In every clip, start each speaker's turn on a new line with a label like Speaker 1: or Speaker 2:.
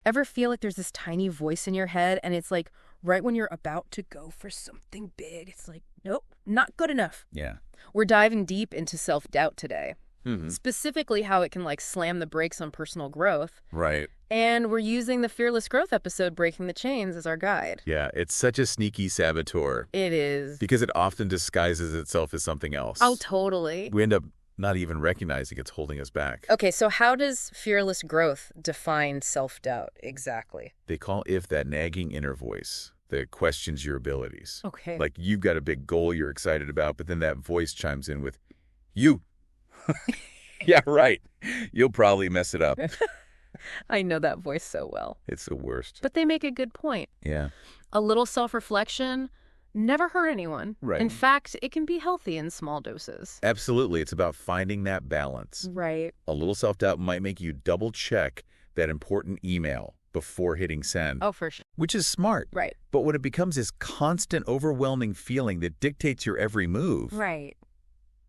Speaker 1: Ever feel like there's this tiny voice in your head and it's like right when you're about to go for something big, it's like, nope, not good enough.
Speaker 2: Yeah.
Speaker 1: We're diving deep into self-doubt today,
Speaker 2: Mm-hmm.
Speaker 1: specifically how it can like slam the brakes on personal growth.
Speaker 2: Right.
Speaker 1: And we're using the Fearless Growth episode, Breaking the Chains, as our guide.
Speaker 2: Yeah, it's such a sneaky saboteur
Speaker 1: It is.
Speaker 2: because it often disguises itself as something else.
Speaker 1: Oh, totally.
Speaker 2: We end up not even recognizing it's holding us back.
Speaker 1: Okay, so how does Fearless Growth define self-doubt exactly?
Speaker 2: They call if that nagging inner voice that questions your abilities.
Speaker 1: Okay.
Speaker 2: Like you've got a big goal you're excited about, but then that voice chimes in with, you. Yeah, right. You'll probably mess it up.
Speaker 1: I know that voice so well.
Speaker 2: It's the worst.
Speaker 1: But they make a good point.
Speaker 2: Yeah.
Speaker 1: A little self-reflection never hurt anyone.
Speaker 2: Right.
Speaker 1: In fact, it can be healthy in small doses.
Speaker 2: Absolutely. It's about finding that balance.
Speaker 1: Right.
Speaker 2: A little self-doubt might make you double-check that important email before hitting send,
Speaker 1: Oh, for sure.
Speaker 2: which is smart.
Speaker 1: Right.
Speaker 2: But when it becomes this constant, overwhelming feeling that dictates your every move,
Speaker 1: Right.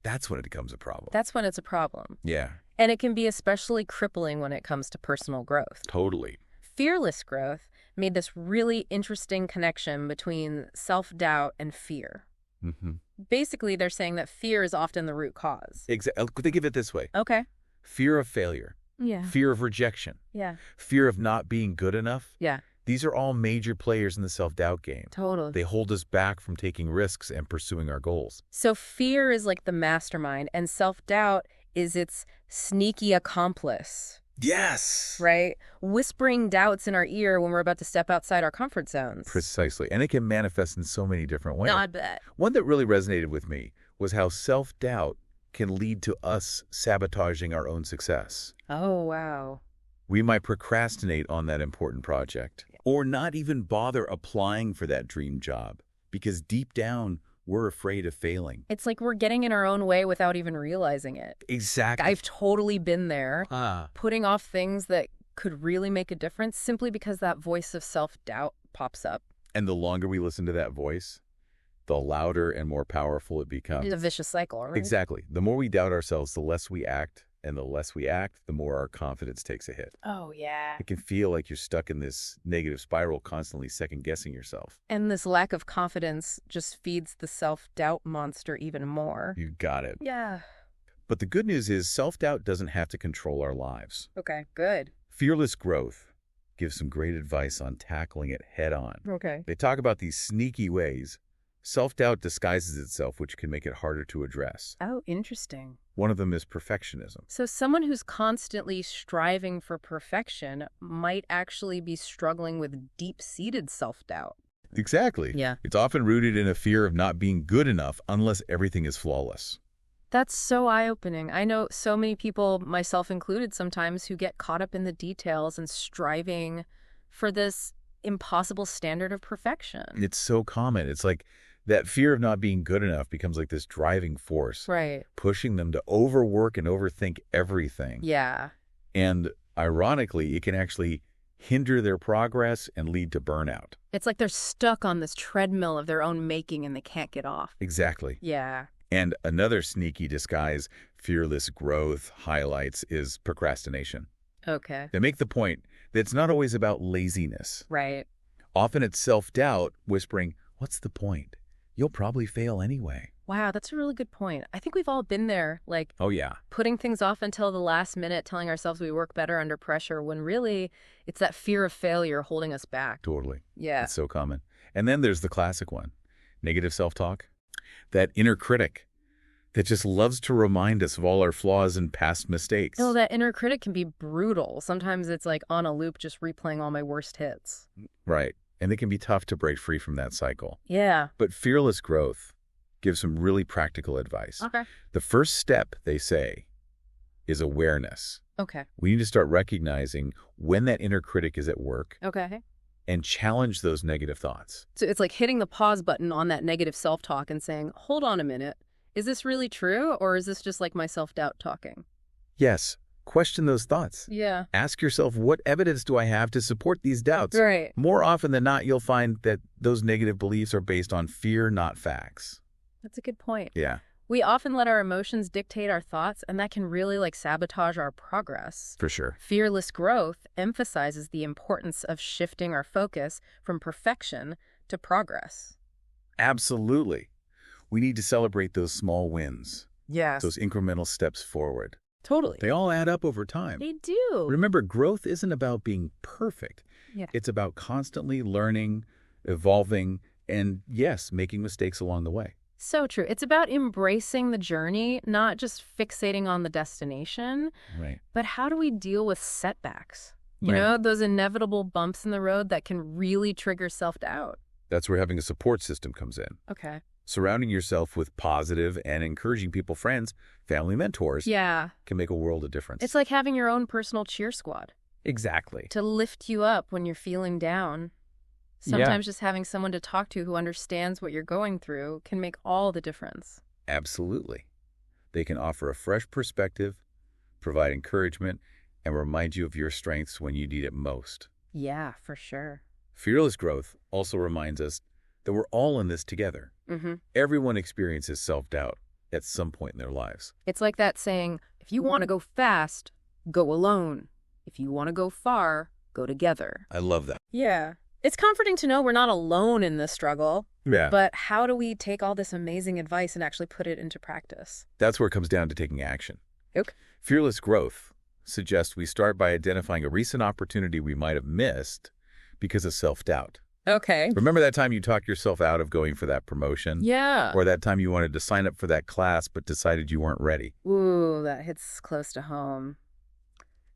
Speaker 2: that's when it becomes a problem.
Speaker 1: That's when it's a problem.
Speaker 2: Yeah,
Speaker 1: And it can be especially crippling when it comes to personal growth.
Speaker 2: totally.
Speaker 1: Fearless Growth made this really interesting connection between self-doubt and fear.
Speaker 2: Mm-hmm.
Speaker 1: Basically, they're saying that fear is often the root cause.
Speaker 2: Think of it this way.
Speaker 1: Okay.
Speaker 2: Fear of failure,
Speaker 1: Yeah.
Speaker 2: fear of rejection,
Speaker 1: Yeah.
Speaker 2: fear of not being good enough.
Speaker 1: Yeah.
Speaker 2: These are all major players in the self-doubt game.
Speaker 1: Totally.
Speaker 2: They hold us back from taking risks and pursuing our goals.
Speaker 1: So fear is like the mastermind, and self-doubt is its sneaky accomplice,
Speaker 2: Yes.
Speaker 1: right? Whispering doubts in our ear when we're about to step outside our comfort zones.
Speaker 2: Precisely. And it can manifest in so many different ways.
Speaker 1: No, I bet.
Speaker 2: One that really resonated with me was how self-doubt can lead to us sabotaging our own success.
Speaker 1: Oh, wow.
Speaker 2: We might procrastinate on that important project or not even bother applying for that dream job because deep down, we're afraid of failing.
Speaker 1: It's like we're getting in our own way without even realizing it.
Speaker 2: Exactly.
Speaker 1: I've totally been there,
Speaker 2: Ah,
Speaker 1: putting off things that could really make a difference simply because that voice of self-doubt pops up.
Speaker 2: and the longer we listen to that voice, the louder and more powerful it becomes.
Speaker 1: It's a vicious cycle, right?
Speaker 2: Exactly. The more we doubt ourselves, the less we act, and the less we act, the more our confidence takes a hit.
Speaker 1: Oh, yeah.
Speaker 2: It can feel like you're stuck in this negative spiral, constantly second-guessing yourself.
Speaker 1: And this lack of confidence just feeds the self-doubt monster even more.
Speaker 2: You got it.
Speaker 1: Yeah.
Speaker 2: But the good news is self-doubt doesn't have to control our lives.
Speaker 1: Okay, good.
Speaker 2: Fearless Growth gives some great advice on tackling it head-on.
Speaker 1: Okay.
Speaker 2: They talk about these sneaky ways self-doubt disguises itself, which can make it harder to address.
Speaker 1: Oh, interesting.
Speaker 2: One of them is perfectionism.
Speaker 1: So someone who's constantly striving for perfection might actually be struggling with deep-seated self-doubt.
Speaker 2: Exactly.
Speaker 1: Yeah.
Speaker 2: It's often rooted in a fear of not being good enough unless everything is flawless.
Speaker 1: That's so eye-opening. I know so many people, myself included sometimes, who get caught up in the details and striving for this impossible standard of perfection.
Speaker 2: It's so common. It's like that fear of not being good enough becomes like this driving force,
Speaker 1: Right.
Speaker 2: pushing them to overwork and overthink everything.
Speaker 1: Yeah.
Speaker 2: And ironically, it can actually hinder their progress and lead to burnout.
Speaker 1: It's like they're stuck on this treadmill of their own making and they can't get off.
Speaker 2: Exactly.
Speaker 1: Yeah.
Speaker 2: And another sneaky disguise Fearless Growth highlights is procrastination.
Speaker 1: Okay.
Speaker 2: They make the point that it's not always about laziness.
Speaker 1: Right.
Speaker 2: Often it's self-doubt whispering, "What's the point? You'll probably fail anyway."
Speaker 1: Wow, that's a really good point. I think we've all been there, like
Speaker 2: Oh, yeah.
Speaker 1: putting things off until the last minute, telling ourselves we work better under pressure, when really it's that fear of failure holding us back.
Speaker 2: Totally.
Speaker 1: Yeah.
Speaker 2: It's so common. And then there's the classic one, negative self-talk. That inner critic that just loves to remind us of all our flaws and past mistakes.
Speaker 1: Oh, that inner critic can be brutal. Sometimes it's like on a loop, just replaying all my worst hits.
Speaker 2: Right. And it can be tough to break free from that cycle.
Speaker 1: Yeah.
Speaker 2: But Fearless Growth gives some really practical advice.
Speaker 1: Okay.
Speaker 2: The first step, they say, is awareness.
Speaker 1: Okay.
Speaker 2: We need to start recognizing when that inner critic is at work
Speaker 1: Okay.
Speaker 2: and challenge those negative thoughts.
Speaker 1: So it's like hitting the pause button on that negative self-talk and saying, hold on a minute. Is this really true, or is this just like my self-doubt talking?
Speaker 2: Yes, question those thoughts.
Speaker 1: Yeah.
Speaker 2: Ask yourself, what evidence do I have to support these doubts?
Speaker 1: Right.
Speaker 2: More often than not, you'll find that those negative beliefs are based on fear, not facts.
Speaker 1: That's a good point.
Speaker 2: Yeah.
Speaker 1: We often let our emotions dictate our thoughts, and that can really sabotage our progress.
Speaker 2: For sure.
Speaker 1: Fearless growth emphasizes the importance of shifting our focus from perfection to progress.
Speaker 2: Absolutely. We need to celebrate those small wins,
Speaker 1: Yes.
Speaker 2: those incremental steps forward.
Speaker 1: Totally.
Speaker 2: They all add up over time.
Speaker 1: They do.
Speaker 2: Remember, growth isn't about being perfect.
Speaker 1: Yeah.
Speaker 2: It's about constantly learning, evolving, and yes, making mistakes along the way.
Speaker 1: So true. It's about embracing the journey, not just fixating on the destination,
Speaker 2: Right.
Speaker 1: but how do we deal with setbacks?
Speaker 2: Right.
Speaker 1: Those inevitable bumps in the road that can really trigger self-doubt.
Speaker 2: That's where having a support system comes in.
Speaker 1: Okay.
Speaker 2: Surrounding yourself with positive and encouraging people, friends, family mentors
Speaker 1: Yeah.
Speaker 2: can make a world of difference.
Speaker 1: It's like having your own personal cheer squad
Speaker 2: Exactly.
Speaker 1: to lift you up when you're feeling down. Sometimes just having someone to talk to who understands what you're going through can make all the difference.
Speaker 2: Absolutely. They can offer a fresh perspective, provide encouragement, and remind you of your strengths when you need it most.
Speaker 1: Yeah, for sure.
Speaker 2: Fearless growth also reminds us that we're all in this together.
Speaker 1: Mm-hmm.
Speaker 2: Everyone experiences self-doubt at some point in their lives.
Speaker 1: It's like that saying, if you want to go fast, go alone. If you want to go far, go together.
Speaker 2: I love that.
Speaker 1: Yeah. It's comforting to know we're not alone in this struggle,
Speaker 2: Yeah.
Speaker 1: but how do we take all this amazing advice and actually put it into practice?
Speaker 2: That's where it comes down to taking action.
Speaker 1: Okay.
Speaker 2: Fearless growth suggests we start by identifying a recent opportunity we might have missed because of self-doubt.
Speaker 1: Okay.
Speaker 2: Remember that time you talked yourself out of going for that promotion?
Speaker 1: Yeah.
Speaker 2: Or that time you wanted to sign up for that class but decided you weren't ready?
Speaker 1: Ooh, that hits close to home.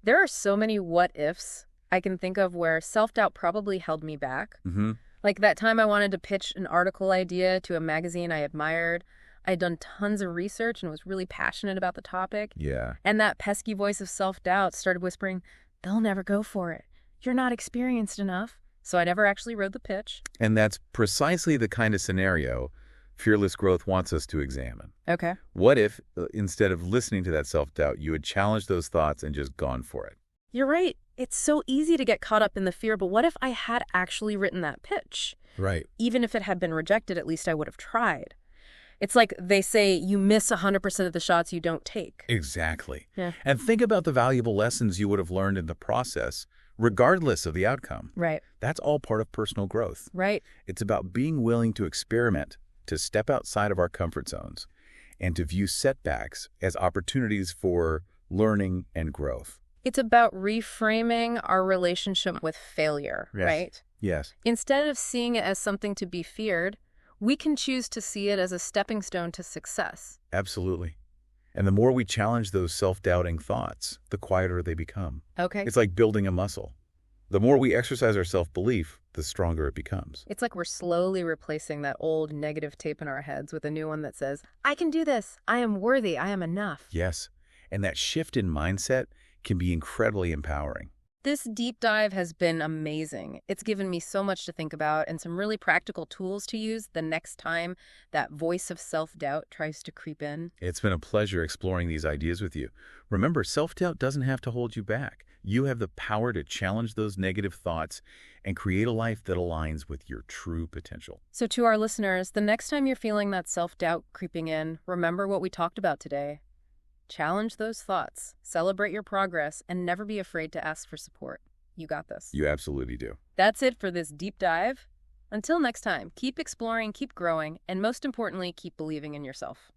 Speaker 1: There are so many what-ifs I can think of where self-doubt probably held me back.
Speaker 2: Mm-hmm.
Speaker 1: Like that time I wanted to pitch an article idea to a magazine I admired. I had done tons of research and was really passionate about the topic.
Speaker 2: Yeah.
Speaker 1: And that pesky voice of self-doubt started whispering, they'll never go for it. You're not experienced enough. So I never actually wrote the pitch.
Speaker 2: And that's precisely the kind of scenario Fearless Growth wants us to examine.
Speaker 1: Okay.
Speaker 2: What if, instead of listening to that self-doubt, you had challenged those thoughts and just gone for it?
Speaker 1: You're right. It's so easy to get caught up in the fear, but what if I had actually written that pitch?
Speaker 2: Right.
Speaker 1: Even if it had been rejected, at least I would have tried. It's like they say you miss 100% of the shots you don't take.
Speaker 2: Exactly.
Speaker 1: Yeah.
Speaker 2: And think about the valuable lessons you would have learned in the process, regardless of the outcome.
Speaker 1: Right.
Speaker 2: That's all part of personal growth.
Speaker 1: Right.
Speaker 2: It's about being willing to experiment, to step outside of our comfort zones, and to view setbacks as opportunities for learning and growth.
Speaker 1: It's about reframing our relationship with failure,
Speaker 2: Yes.
Speaker 1: right?
Speaker 2: Yes.
Speaker 1: Instead of seeing it as something to be feared, we can choose to see it as a stepping stone to success.
Speaker 2: Absolutely. And the more we challenge those self-doubting thoughts, the quieter they become.
Speaker 1: Okay.
Speaker 2: It's like building a muscle. The more we exercise our self-belief, the stronger it becomes.
Speaker 1: It's like we're slowly replacing that old negative tape in our heads with a new one that says, I can do this. I am worthy. I am enough.
Speaker 2: Yes. And that shift in mindset can be incredibly empowering.
Speaker 1: This deep dive has been amazing. It's given me so much to think about and some really practical tools to use the next time that voice of self-doubt tries to creep in.
Speaker 2: It's been a pleasure exploring these ideas with you. Remember, self-doubt doesn't have to hold you back. You have the power to challenge those negative thoughts and create a life that aligns with your true potential.
Speaker 1: So to our listeners, the next time you're feeling that self-doubt creeping in, remember what we talked about today. Challenge those thoughts, celebrate your progress, and never be afraid to ask for support. You got this.
Speaker 2: You absolutely do.
Speaker 1: That's it for this deep dive. Until next time, keep exploring, keep growing, and most importantly, keep believing in yourself.